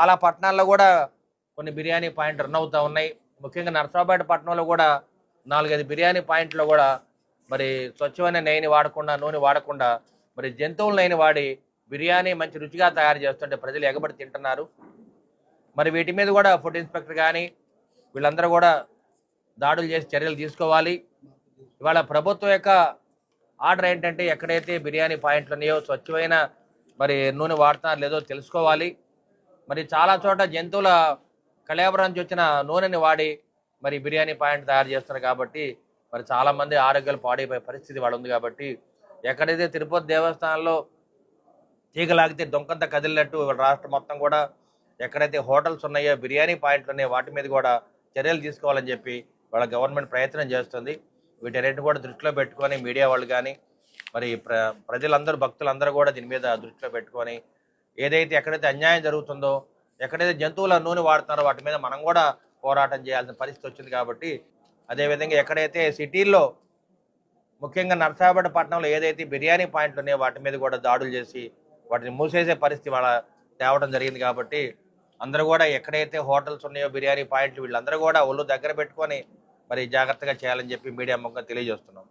చాలా పట్టణాల్లో కూడా కొన్ని బిర్యానీ పాయింట్ రన్ అవుతూ ఉన్నాయి. ముఖ్యంగా నర్సాపేట పట్టణంలో కూడా 4-5 బిర్యానీ పాయింట్లో కూడా మరి స్వచ్ఛమైన నెయ్యిని వాడకుండా, నూనె వాడకుండా మరి జంతువుల నెయ్యిని వాడి బిర్యానీ మంచి రుచిగా తయారు చేస్తుంటే ప్రజలు ఎగబడి తింటున్నారు. మరి వీటి మీద కూడా ఫుడ్ ఇన్స్పెక్టర్ కానీ వీళ్ళందరూ కూడా దాడులు చేసి చర్యలు తీసుకోవాలి. ఇవాళ ప్రభుత్వం యొక్క ఆర్డర్ ఏంటంటే ఎక్కడైతే బిర్యానీ పాయింట్లు ఉన్నాయో స్వచ్ఛమైన మరి నూనె వాడుతున్నారు లేదో తెలుసుకోవాలి. మరి చాలా చోట జంతువుల కళేబరం నుంచి వచ్చిన నూనెని వాడి మరి బిర్యానీ పాయింట్ తయారు చేస్తున్నారు కాబట్టి మరి చాలామంది ఆరోగ్యాలు పాడైపోయే పరిస్థితి వాళ్ళు ఉంది. కాబట్టి ఎక్కడైతే తిరుపతి దేవస్థానంలో తీగలాగితే దొంకంత కదిలినట్టు రాష్ట్రం మొత్తం కూడా ఎక్కడైతే హోటల్స్ ఉన్నాయో బిర్యానీ పాయింట్లు ఉన్నాయో వాటి మీద కూడా చర్యలు తీసుకోవాలని చెప్పి వాళ్ళ గవర్నమెంట్ ప్రయత్నం చేస్తుంది. వీటన్నిటిని కూడా దృష్టిలో పెట్టుకొని మీడియా వాళ్ళు కానీ మరి ప్రజలందరూ భక్తులందరూ కూడా దీని మీద దృష్టిలో పెట్టుకొని ఏదైతే ఎక్కడైతే అన్యాయం జరుగుతుందో, ఎక్కడైతే జంతువుల నూనె వాడుతున్నారో వాటి మీద మనం కూడా పోరాటం చేయాల్సిన పరిస్థితి వచ్చింది. కాబట్టి అదేవిధంగా ఎక్కడైతే సిటీల్లో ముఖ్యంగా నర్సాపేట పట్టణంలో ఏదైతే బిర్యానీ పాయింట్లు ఉన్నాయో వాటి మీద కూడా దాడులు చేసి వాటిని మూసేసే పరిస్థితి వాళ్ళ తేవడం జరిగింది. కాబట్టి అందరూ కూడా ఎక్కడైతే హోటల్స్ ఉన్నాయో బిర్యానీ పాయింట్లు వీళ్ళందరూ కూడా ఒళ్ళు దగ్గర పెట్టుకొని మరి జాగ్రత్తగా చేయాలని చెప్పి మీడియా ముఖంగా తెలియజేస్తున్నాం.